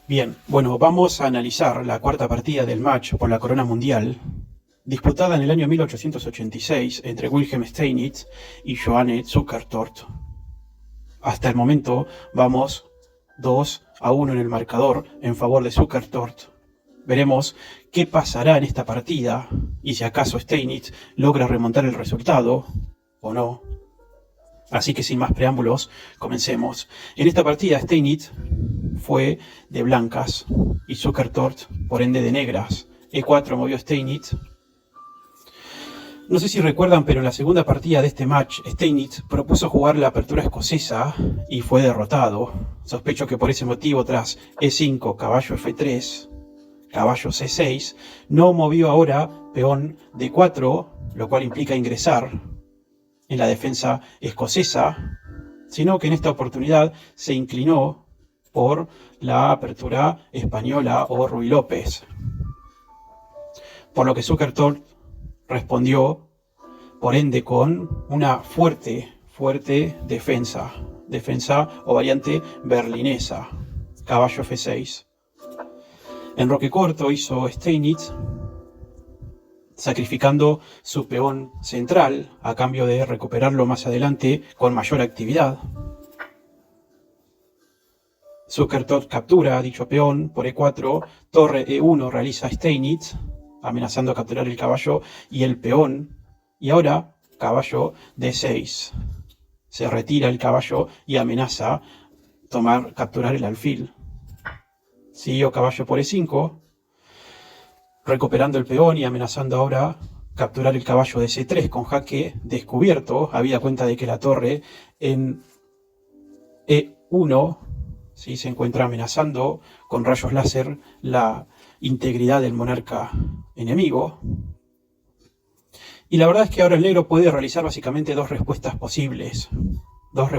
Bien, bueno, vamos a analizar la cuarta partida del match por la corona mundial, disputada en el año 1886 entre Wilhelm Steinitz y Johanne Zukertort. Hasta el momento vamos 2-1 en el marcador en favor de Zukertort. Veremos qué pasará en esta partida y si acaso Steinitz logra remontar el resultado o no. Así que sin más preámbulos, comencemos. En esta partida Steinitz fue de blancas y Zukertort, por ende, de negras. E4 movió Steinitz. No sé si recuerdan, pero en la segunda partida de este match, Steinitz propuso jugar la apertura escocesa y fue derrotado. Sospecho que por ese motivo, tras E5, caballo F3, caballo C6, no movió ahora peón D4, lo cual implica ingresar en la defensa escocesa, sino que en esta oportunidad se inclinó por la apertura española o Ruy López. Por lo que Zukertort respondió, por ende, con una fuerte defensa o variante berlinesa, caballo F6. En roque corto hizo Steinitz, sacrificando su peón central a cambio de recuperarlo más adelante con mayor actividad. Zukertort captura dicho peón por E4, torre E1 realiza Steinitz, amenazando a capturar el caballo y el peón, y ahora caballo D6. Se retira el caballo y amenaza capturar el alfil. Siguió caballo por E5, recuperando el peón y amenazando ahora capturar el caballo de C3 con jaque descubierto, habida cuenta de que la torre en E1 ¿sí? se encuentra amenazando con rayos láser la integridad del monarca enemigo. Y la verdad es que ahora el negro puede realizar básicamente dos respuestas posibles, dos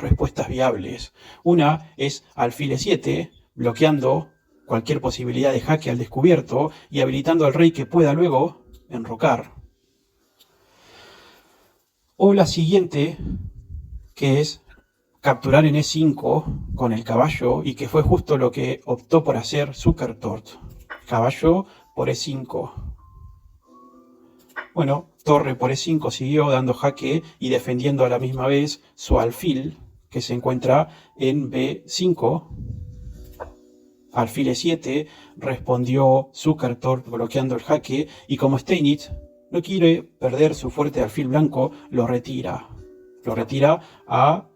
respuestas viables. Una es alfil E7, bloqueando cualquier posibilidad de jaque al descubierto y habilitando al rey que pueda luego enrocar. O la siguiente, que es capturar en E5 con el caballo, y que fue justo lo que optó por hacer Zukertort. Caballo por E5. Bueno, torre por E5 siguió dando jaque y defendiendo a la misma vez su alfil, que se encuentra en B5. Alfil E7, respondió Zukertort bloqueando el jaque, y como Steinitz no quiere perder su fuerte alfil blanco, lo retira a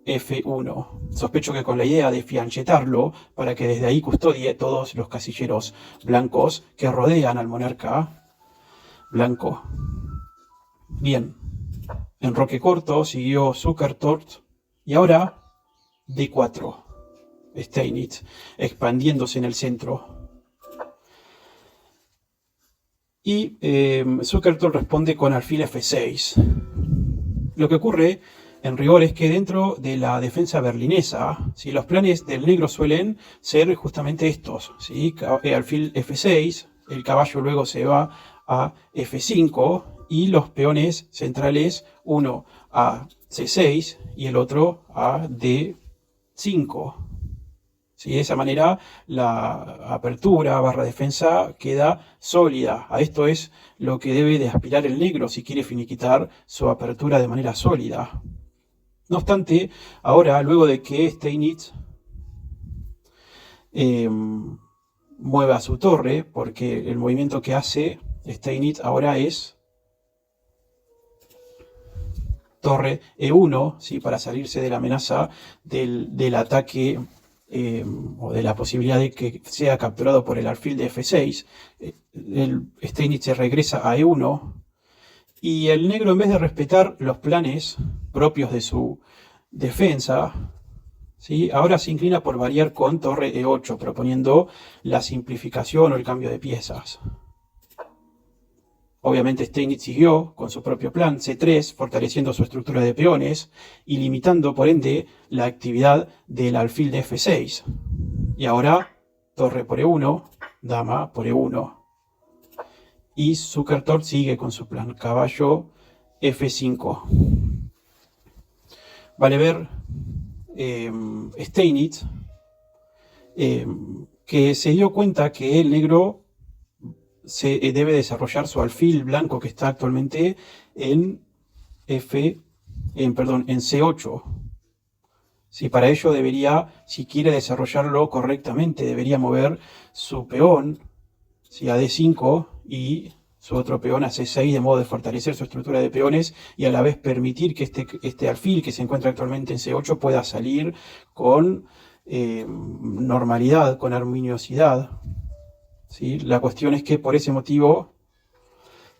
F1. Sospecho que con la idea de fianchetarlo para que desde ahí custodie todos los casilleros blancos que rodean al monarca blanco. Bien, en roque corto siguió Zukertort y ahora D4. Steinitz, expandiéndose en el centro. Y Zukertort responde con alfil F6. Lo que ocurre, en rigor, es que dentro de la defensa berlinesa, ¿sí? Los planes del negro suelen ser justamente estos, ¿sí? Alfil F6, el caballo luego se va a F5 y los peones centrales, uno a C6 y el otro a D5. ¿Sí? De esa manera la apertura barra defensa queda sólida. A esto es lo que debe de aspirar el negro si quiere finiquitar su apertura de manera sólida. No obstante, ahora, luego de que Steinitz mueva su torre, porque el movimiento que hace Steinitz ahora es torre E1, ¿sí? Para salirse de la amenaza del ataque o de la posibilidad de que sea capturado por el alfil de F6, el Steinitz se regresa a E1 y el negro, en vez de respetar los planes propios de su defensa, ¿sí? Ahora se inclina por variar con torre E8, proponiendo la simplificación o el cambio de piezas. Obviamente Steinitz siguió con su propio plan C3, fortaleciendo su estructura de peones y limitando por ende la actividad del alfil de F6. Y ahora torre por E1, dama por E1. Y Zukertort sigue con su plan, caballo F5. Vale ver Steinitz que se dio cuenta que el negro se debe desarrollar su alfil blanco que está actualmente en en C8. Si para ello debería, si quiere desarrollarlo correctamente, debería mover su peón, ¿sí?, a D5 y su otro peón a C6, de modo de fortalecer su estructura de peones y a la vez permitir que este alfil que se encuentra actualmente en C8 pueda salir con normalidad, con armoniosidad, ¿sí? La cuestión es que por ese motivo,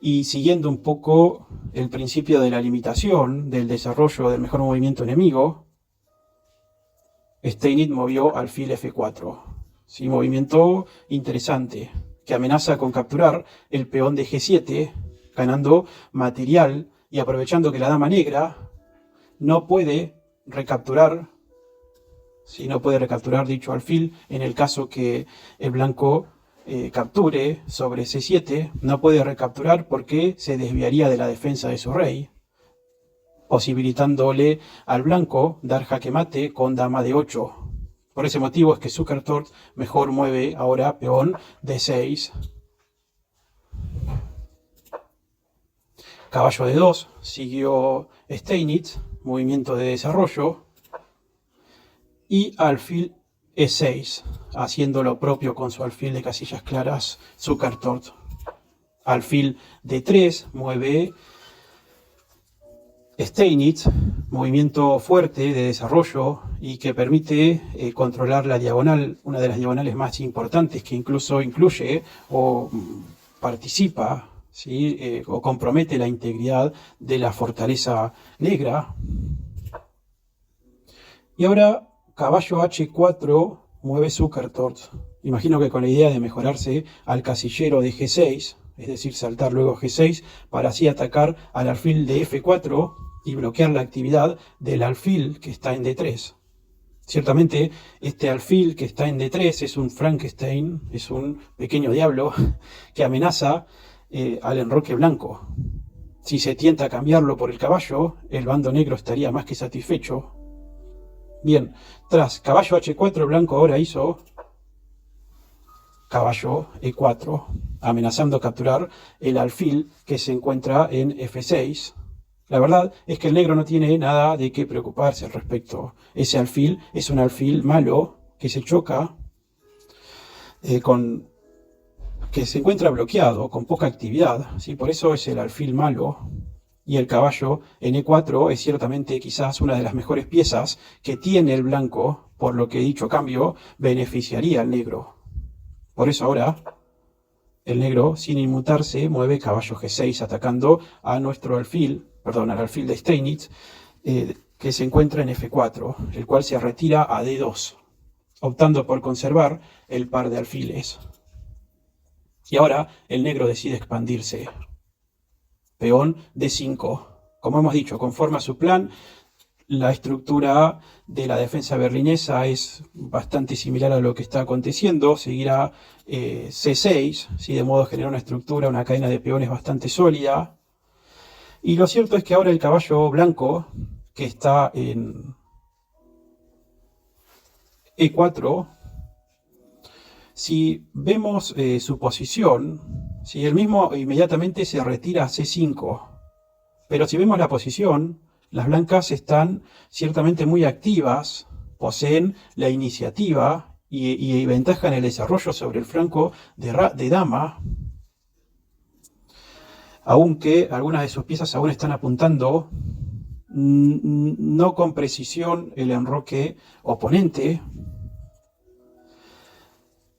y siguiendo un poco el principio de la limitación del desarrollo del mejor movimiento enemigo, Steinitz movió alfil F4. ¿Sí? Movimiento interesante, que amenaza con capturar el peón de G7, ganando material y aprovechando que la dama negra no puede recapturar, ¿sí?, no puede recapturar dicho alfil en el caso que el blanco capture sobre C7, no puede recapturar porque se desviaría de la defensa de su rey, posibilitándole al blanco dar jaque mate con dama de 8. Por ese motivo es que Zukertort mejor mueve ahora peón D6. Caballo de 2, siguió Steinitz, movimiento de desarrollo, y alfil E6, haciendo lo propio con su alfil de casillas claras Zukertort. Alfil D3, mueve Steinitz, movimiento fuerte de desarrollo y que permite controlar la diagonal, una de las diagonales más importantes, que incluso incluye o participa, ¿sí?, o compromete la integridad de la fortaleza negra. Y ahora caballo H4 mueve Zukertort. Imagino que con la idea de mejorarse al casillero de G6, es decir, saltar luego G6 para así atacar al alfil de F4 y bloquear la actividad del alfil que está en D3. Ciertamente, este alfil que está en D3 es un Frankenstein, es un pequeño diablo que amenaza al enroque blanco. Si se tienta a cambiarlo por el caballo, el bando negro estaría más que satisfecho. Bien, tras caballo H4, el blanco ahora hizo caballo E4, amenazando capturar el alfil que se encuentra en F6. La verdad es que el negro no tiene nada de qué preocuparse al respecto. Ese alfil es un alfil malo que se choca que se encuentra bloqueado, con poca actividad, ¿sí? Por eso es el alfil malo. Y el caballo en E4 es ciertamente quizás una de las mejores piezas que tiene el blanco, por lo que dicho cambio beneficiaría al negro. Por eso ahora el negro, sin inmutarse, mueve caballo G6 atacando a nuestro alfil, al alfil de Steinitz, que se encuentra en F4, el cual se retira a D2, optando por conservar el par de alfiles. Y ahora el negro decide expandirse. Peón D5. Como hemos dicho, conforme a su plan, la estructura de la defensa berlinesa es bastante similar a lo que está aconteciendo. Seguirá C6, ¿sí?, de modo a generar una estructura, una cadena de peones bastante sólida. Y lo cierto es que ahora el caballo blanco, que está en E4, si vemos su posición, si el mismo inmediatamente se retira a C5, pero si vemos la posición, las blancas están ciertamente muy activas, poseen la iniciativa y ventaja en el desarrollo sobre el flanco de dama, aunque algunas de sus piezas aún están apuntando no con precisión el enroque oponente.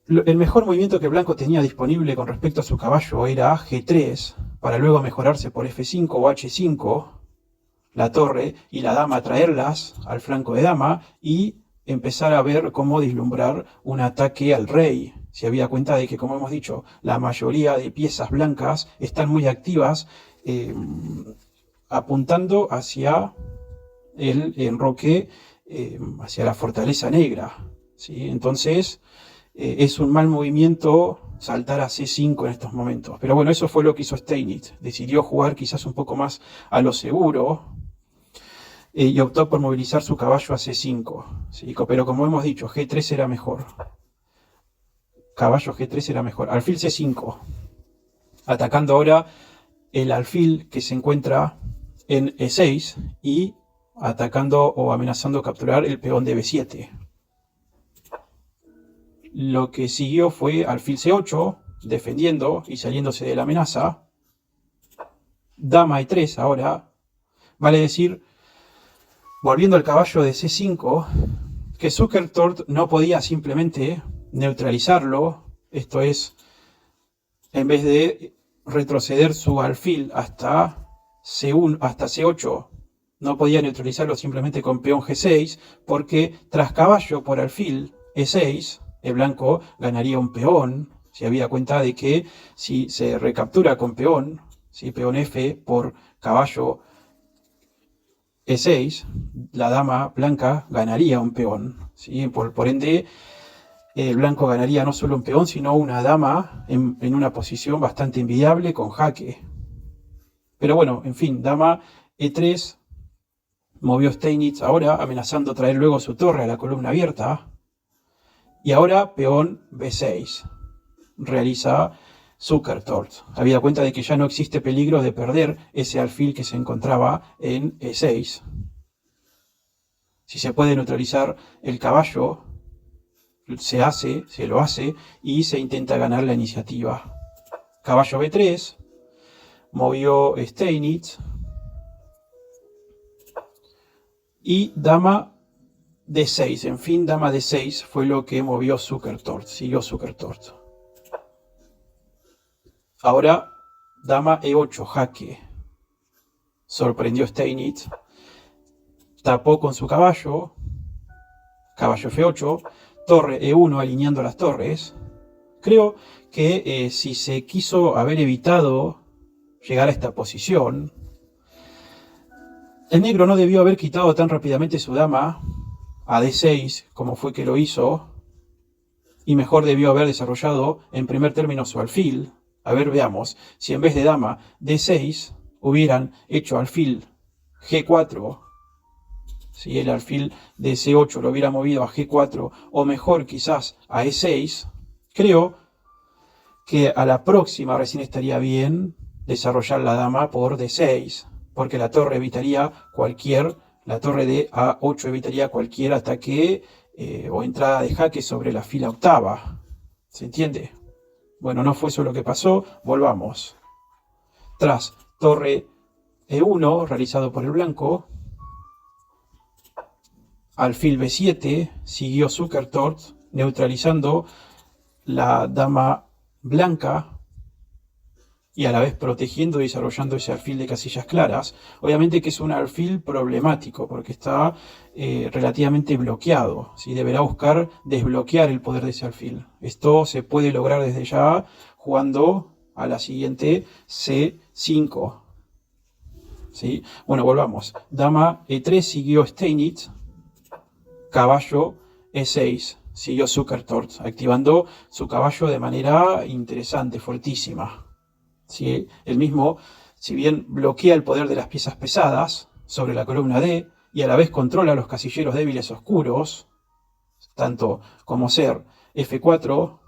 El mejor movimiento que el blanco tenía disponible con respecto a su caballo era G3, para luego mejorarse por F5 o H5, la torre y la dama, traerlas al flanco de dama y empezar a ver cómo vislumbrar un ataque al rey. Se había cuenta de que, como hemos dicho, la mayoría de piezas blancas están muy activas, apuntando hacia el enroque, hacia la fortaleza negra, ¿sí? Entonces, es un mal movimiento saltar a C5 en estos momentos. Pero bueno, eso fue lo que hizo Steinitz. Decidió jugar quizás un poco más a lo seguro y optó por movilizar su caballo a C5. ¿Sí? Pero como hemos dicho, G3 era mejor. caballo G3 era mejor. Alfil C5. Atacando ahora el alfil que se encuentra en E6 y atacando o amenazando capturar el peón de B7. Lo que siguió fue alfil C8, defendiendo y saliéndose de la amenaza. Dama E3 ahora, vale decir, volviendo al caballo de C5, que Zukertort no podía simplemente neutralizarlo, esto es, en vez de retroceder su alfil hasta C1, hasta C8, no podía neutralizarlo simplemente con peón G6, porque tras caballo por alfil E6, el blanco ganaría un peón. Se había cuenta de que si se recaptura con peón, ¿sí? Peón F por caballo E6, la dama blanca ganaría un peón, ¿sí? Por ende, el blanco ganaría no solo un peón, sino una dama en una posición bastante envidiable con jaque. Pero bueno, en fin, dama E3, movió Steinitz ahora, amenazando traer luego su torre a la columna abierta. Y ahora peón B6, realiza Zukertort. Habida cuenta de que ya no existe peligro de perder ese alfil que se encontraba en E6. Si se puede neutralizar el caballo, se lo hace y se intenta ganar la iniciativa. Caballo B3, movió Steinitz. Y dama D6, en fin, dama D6 fue lo que movió Zukertort, siguió Zukertort. Ahora, dama E8, jaque. Sorprendió Steinitz, tapó con su caballo, caballo F8, torre E1 alineando las torres. Creo que si se quiso haber evitado llegar a esta posición, el negro no debió haber quitado tan rápidamente su dama a D6 como fue que lo hizo, y mejor debió haber desarrollado en primer término su alfil. A ver, veamos, si en vez de dama D6 hubieran hecho alfil G4, si el alfil de C8 lo hubiera movido a G4, o mejor quizás a E6, creo que a la próxima recién estaría bien desarrollar la dama por D6, porque la torre evitaría la torre de A8 evitaría cualquier ataque o entrada de jaque sobre la fila octava. ¿Se entiende? Bueno, no fue eso lo que pasó, volvamos. Tras torre E1, realizado por el blanco, alfil B7, siguió Zukertort, neutralizando la dama blanca y a la vez protegiendo y desarrollando ese alfil de casillas claras. Obviamente que es un alfil problemático porque está relativamente bloqueado, ¿sí? Deberá buscar desbloquear el poder de ese alfil. Esto se puede lograr desde ya jugando a la siguiente C5. ¿Sí? Bueno, volvamos. Dama E3 siguió Steinitz, caballo E6 siguió Zukertort, activando su caballo de manera interesante, fuertísima. ¿Sí? El mismo, si bien bloquea el poder de las piezas pesadas sobre la columna D y a la vez controla los casilleros débiles oscuros, tanto como ser F4,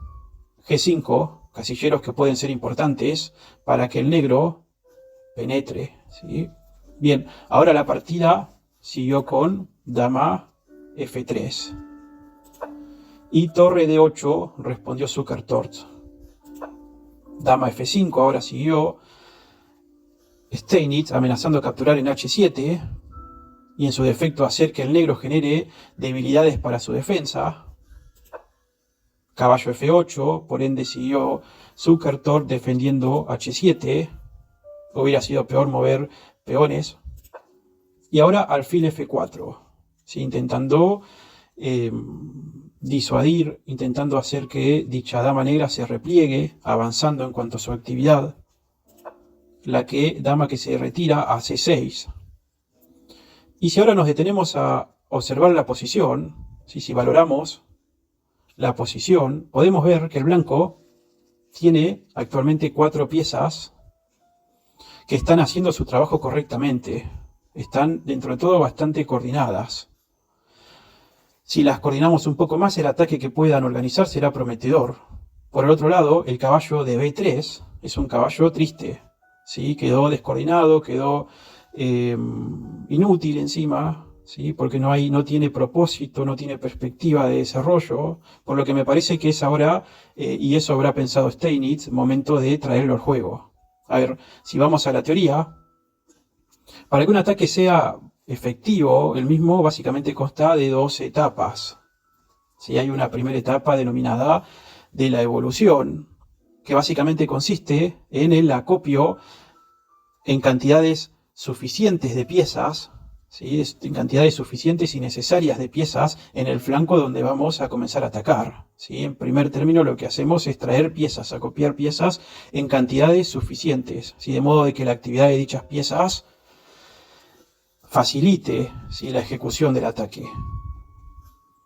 G5, casilleros que pueden ser importantes para que el negro penetre. ¿Sí? Bien, ahora la partida siguió con dama F3. Y torre D8 respondió Zukertort. Dama F5 ahora siguió Steinitz amenazando capturar en H7 y en su defecto hacer que el negro genere debilidades para su defensa. Caballo F8, por ende siguió Zukertort defendiendo H7. Hubiera sido peor mover peones. Y ahora alfil F4, ¿sí? Intentando disuadir, intentando hacer que dicha dama negra se repliegue, avanzando en cuanto a su actividad. La dama que se retira a C6. Y si ahora nos detenemos a observar la posición, ¿sí? Si valoramos la posición, podemos ver que el blanco tiene actualmente 4 piezas que están haciendo su trabajo correctamente. Están dentro de todo bastante coordinadas. Si las coordinamos un poco más, el ataque que puedan organizar será prometedor. Por el otro lado, el caballo de B3 es un caballo triste, ¿sí? Quedó descoordinado, quedó inútil encima, ¿sí? Porque no tiene propósito, no tiene perspectiva de desarrollo, por lo que me parece que es ahora, y eso habrá pensado Steinitz, momento de traerlo al juego. A ver, si vamos a la teoría, para que un ataque sea efectivo, el mismo básicamente consta de dos etapas. ¿Sí? Hay una primera etapa denominada de la evolución, que básicamente consiste en el acopio en cantidades suficientes de piezas, ¿sí? En cantidades suficientes y necesarias de piezas en el flanco donde vamos a comenzar a atacar, ¿sí? En primer término, lo que hacemos es traer piezas, acopiar piezas en cantidades suficientes, ¿sí? De modo de que la actividad de dichas piezas facilite, ¿sí? La ejecución del ataque.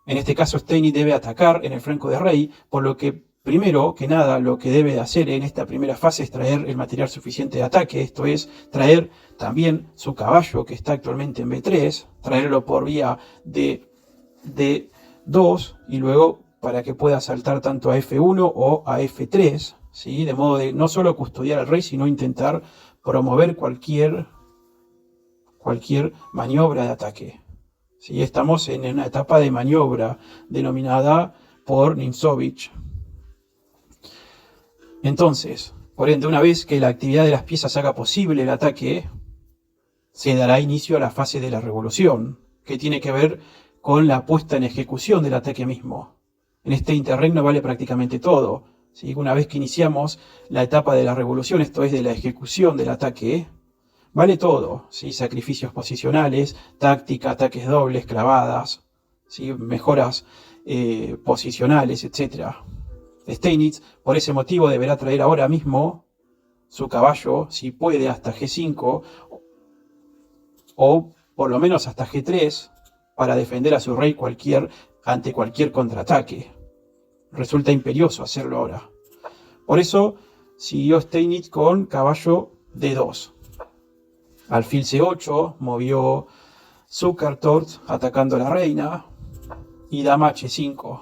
En este caso, Steinitz debe atacar en el flanco de rey, por lo que primero que nada lo que debe de hacer en esta primera fase es traer el material suficiente de ataque, esto es, traer también su caballo que está actualmente en B3, traerlo por vía de D2 y luego para que pueda saltar tanto a F1 o a F3, ¿sí? De modo de no solo custodiar al rey, sino intentar promover cualquier maniobra de ataque. ¿Sí? Estamos en una etapa de maniobra denominada por Nimzowitsch. Entonces, por ende, una vez que la actividad de las piezas haga posible el ataque, se dará inicio a la fase de la revolución, que tiene que ver con la puesta en ejecución del ataque mismo. En este interregno vale prácticamente todo, ¿sí? Una vez que iniciamos la etapa de la revolución, esto es de la ejecución del ataque, vale todo, ¿sí? Sacrificios posicionales, táctica, ataques dobles, clavadas, ¿sí? Mejoras posicionales, etc. Steinitz, por ese motivo, deberá traer ahora mismo su caballo, si puede, hasta G5, o por lo menos hasta G3, para defender a su rey ante cualquier contraataque. Resulta imperioso hacerlo ahora. Por eso siguió Steinitz con caballo D2. Alfil C8, movió Zukertort atacando a la reina, y dama H5.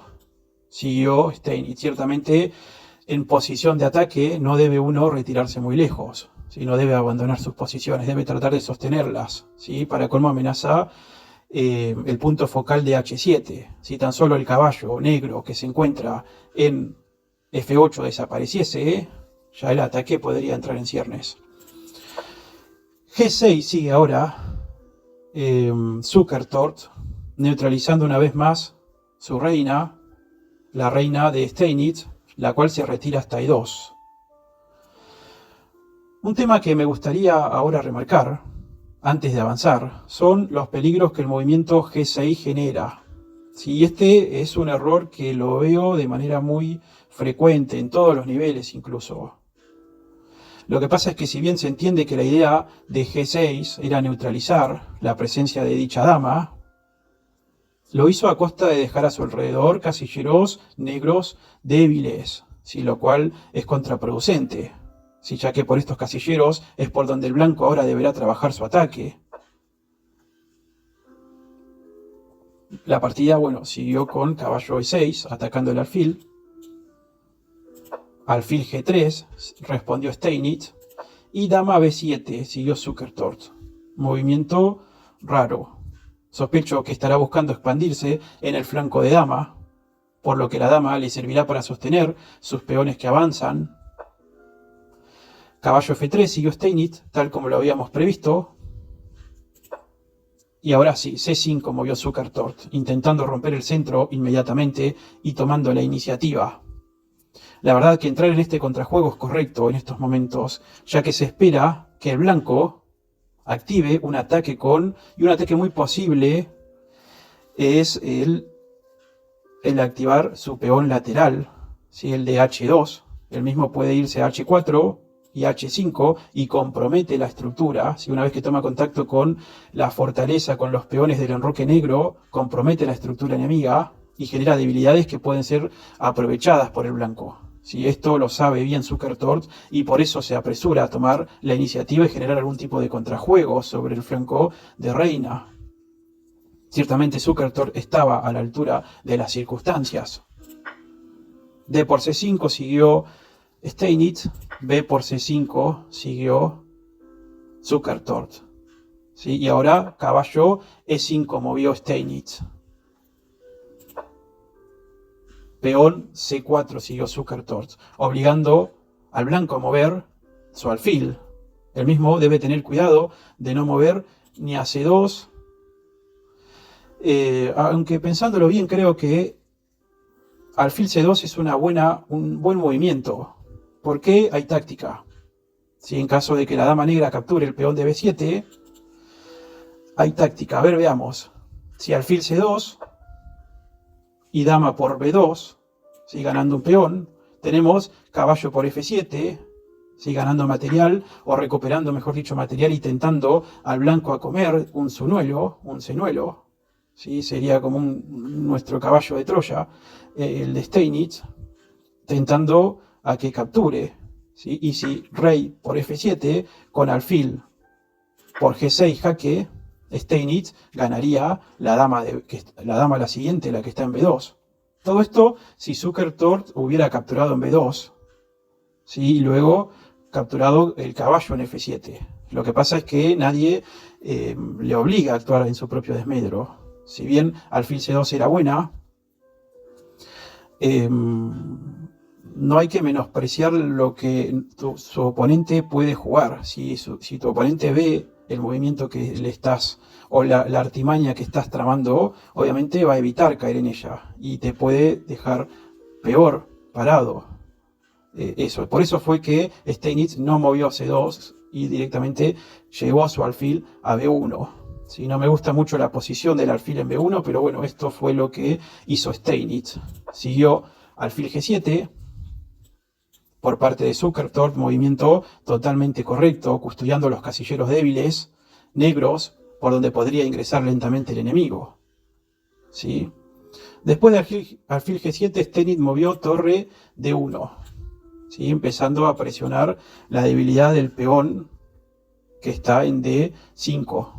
Siguió Steinitz. Ciertamente, en posición de ataque no debe uno retirarse muy lejos, ¿sí? No debe abandonar sus posiciones, debe tratar de sostenerlas, ¿sí? Para colmo amenaza el punto focal de H7. Si tan solo el caballo negro que se encuentra en F8 desapareciese, ya el ataque podría entrar en ciernes. G6 sigue ahora Zukertort, neutralizando una vez más su reina, la reina de Steinitz, la cual se retira hasta E2. Un tema que me gustaría ahora remarcar, antes de avanzar, son los peligros que el movimiento G6 genera. Sí, este es un error que lo veo de manera muy frecuente, en todos los niveles incluso. Lo que pasa es que si bien se entiende que la idea de G6 era neutralizar la presencia de dicha dama, lo hizo a costa de dejar a su alrededor casilleros negros débiles, ¿sí? Lo cual es contraproducente, ¿sí? Ya que por estos casilleros es por donde el blanco ahora deberá trabajar su ataque. La partida, bueno, siguió con caballo E6 atacando el alfil. Alfil G3 respondió Steinitz y dama B7 siguió Zukertort. Movimiento raro. Sospecho que estará buscando expandirse en el flanco de dama, por lo que la dama le servirá para sostener sus peones que avanzan. Caballo F3 siguió Steinitz, tal como lo habíamos previsto. Y ahora sí, C5 movió Zukertort, intentando romper el centro inmediatamente y tomando la iniciativa. La verdad que entrar en este contrajuego es correcto en estos momentos, ya que se espera que el blanco active un ataque y un ataque muy posible es el activar su peón lateral, ¿sí? El de H2. El mismo puede irse a H4 y H5 y compromete la estructura. ¿Sí? Una vez que toma contacto con la fortaleza, con los peones del enroque negro, compromete la estructura enemiga y genera debilidades que pueden ser aprovechadas por el blanco. ¿Sí? Esto lo sabe bien Zukertort y por eso se apresura a tomar la iniciativa y generar algún tipo de contrajuego sobre el flanco de reina. Ciertamente Zukertort estaba a la altura de las circunstancias. D por C5 siguió Steinitz, B por C5 siguió Zukertort. ¿Sí? Y ahora caballo E5 movió Steinitz. Peón C4 siguió Zukertort, obligando al blanco a mover su alfil. El mismo debe tener cuidado de no mover ni a C2. Aunque pensándolo bien, creo que alfil C2 es un buen movimiento. ¿Por qué? Hay táctica. Si en caso de que la dama negra capture el peón de B7, hay táctica. A ver, veamos. Si alfil C2 y dama por B2, ¿sí? Ganando un peón, tenemos caballo por F7, ¿sí? Ganando material, o recuperando, mejor dicho, material y tentando al blanco a comer un señuelo, ¿sí? Sería como nuestro caballo de Troya, el de Steinitz, tentando a que capture, ¿sí? Y si rey por F7 con alfil por G6 jaque, Steinitz ganaría la dama la siguiente, la que está en B2. Todo esto si Zukertort hubiera capturado en B2, ¿sí? Y luego capturado el caballo en F7. Lo que pasa es que nadie le obliga a actuar en su propio desmedro. Si bien alfil C2 era buena, no hay que menospreciar lo que su oponente puede jugar. Si tu oponente ve el movimiento que le estás, o la artimaña que estás tramando, obviamente va a evitar caer en ella y te puede dejar peor parado. Por eso fue que Steinitz no movió C2 y directamente llevó a su alfil a B1. ¿Sí? No me gusta mucho la posición del alfil en B1, pero bueno, esto fue lo que hizo Steinitz. Siguió alfil G7 por parte de Zukertort, movimiento totalmente correcto, custodiando los casilleros débiles, negros, por donde podría ingresar lentamente el enemigo. ¿Sí? Después de alfil G7, Steinitz movió torre D1, ¿sí? Empezando a presionar la debilidad del peón que está en D5.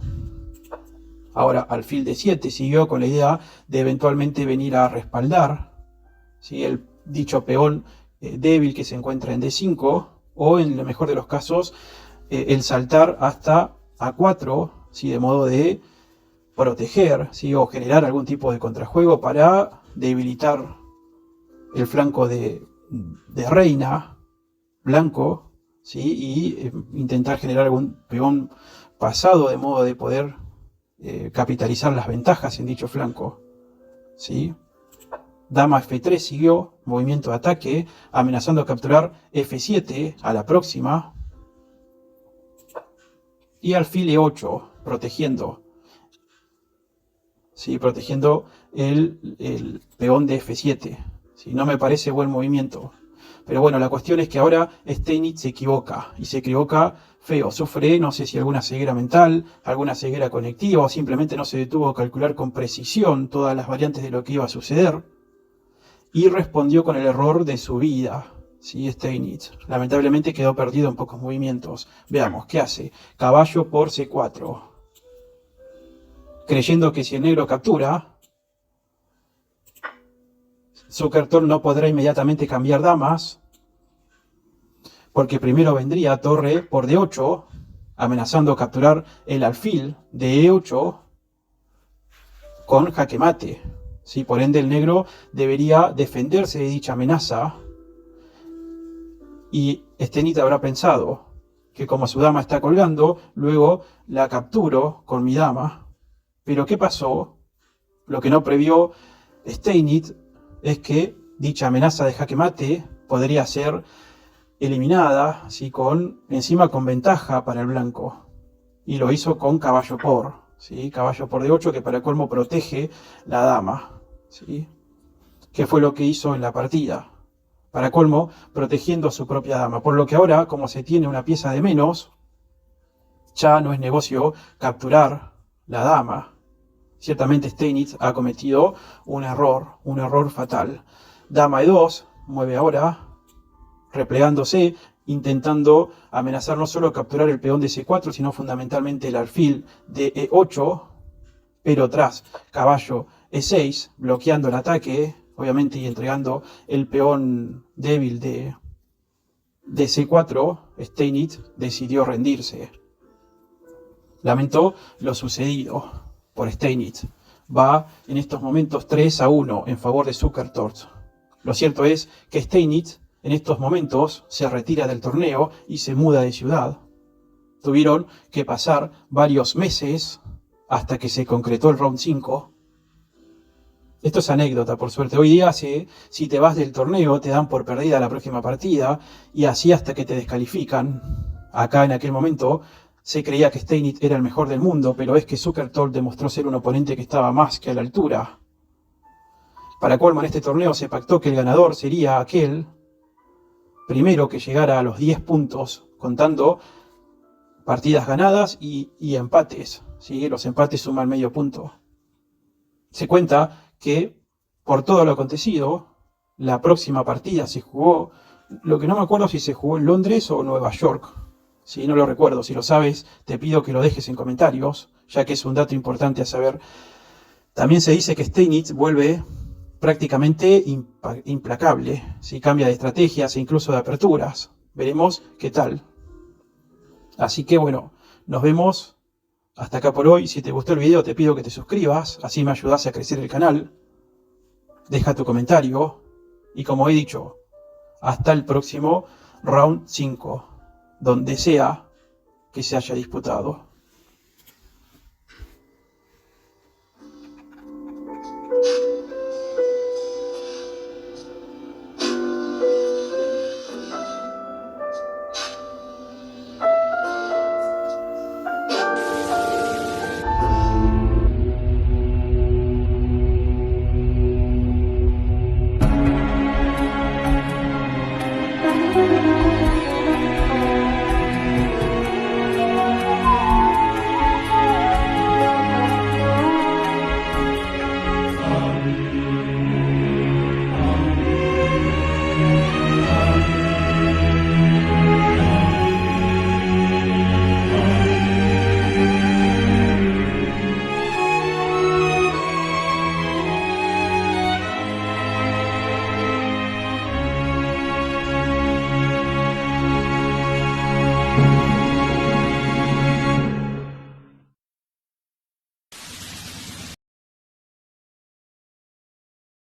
Ahora, alfil D7 siguió con la idea de eventualmente venir a respaldar, ¿sí? El dicho peón débil que se encuentra en D5, o en el mejor de los casos, el saltar hasta A4, ¿sí? De modo de proteger, ¿sí? O generar algún tipo de contrajuego para debilitar el flanco de reina blanco, ¿sí? Y intentar generar algún peón pasado de modo de poder capitalizar las ventajas en dicho flanco, ¿sí? Dama F3 siguió, movimiento de ataque, amenazando capturar F7 a la próxima. Y alfil E8, protegiendo, ¿sí? Protegiendo el peón de F7. ¿Sí? No me parece buen movimiento. Pero bueno, la cuestión es que ahora Steinitz se equivoca, y se equivoca feo. Sufre, no sé si alguna ceguera mental, alguna ceguera conectiva, o simplemente no se detuvo a calcular con precisión todas las variantes de lo que iba a suceder. Y respondió con el error de su vida, ¿sí? Steinitz. Lamentablemente quedó perdido en pocos movimientos. Veamos, ¿qué hace? Caballo por C4. Creyendo que si el negro captura, Zukertort no podrá inmediatamente cambiar damas, porque primero vendría torre por D8, amenazando capturar el alfil de E8 con jaque mate. ¿Sí? Por ende, el negro debería defenderse de dicha amenaza, y Steinitz habrá pensado que como su dama está colgando, luego la capturo con mi dama. Pero ¿qué pasó? Lo que no previó Steinitz es que dicha amenaza de jaque mate podría ser eliminada, ¿sí? Encima con ventaja para el blanco. Y lo hizo con caballo por, ¿sí? Caballo por D8, que para colmo protege la dama, ¿sí? Que fue lo que hizo en la partida. Para colmo, protegiendo a su propia dama. Por lo que ahora, como se tiene una pieza de menos, ya no es negocio capturar la dama. Ciertamente Steinitz ha cometido un error fatal. Dama E2 mueve ahora, replegándose, intentando amenazar no solo capturar el peón de C4, sino fundamentalmente el alfil de E8, pero tras caballo E6, bloqueando el ataque obviamente, y entregando el peón débil de C4, Steinitz decidió rendirse. Lamentó lo sucedido por Steinitz. Va en estos momentos 3-1 en favor de Zukertort. Lo cierto es que Steinitz en estos momentos se retira del torneo y se muda de ciudad. Tuvieron que pasar varios meses hasta que se concretó el round 5. Esto es anécdota, por suerte. Hoy día, si te vas del torneo, te dan por perdida la próxima partida, y así hasta que te descalifican. Acá, en aquel momento, se creía que Steinitz era el mejor del mundo, pero es que Zukertort demostró ser un oponente que estaba más que a la altura. Para colmo, en este torneo se pactó que el ganador sería aquel primero que llegara a los 10 puntos, contando partidas ganadas y empates. ¿Sí? Los empates suman medio punto. Se cuenta que por todo lo acontecido, la próxima partida se jugó, lo que no me acuerdo si se jugó en Londres o Nueva York. Si no lo recuerdo, si lo sabes, te pido que lo dejes en comentarios, ya que es un dato importante a saber. También se dice que Steinitz vuelve prácticamente implacable, si cambia de estrategias e incluso de aperturas. Veremos qué tal. Así que bueno, nos vemos hasta acá por hoy. Si te gustó el video, te pido que te suscribas, así me ayudas a crecer el canal. Deja tu comentario y, como he dicho, hasta el próximo round 5, donde sea que se haya disputado.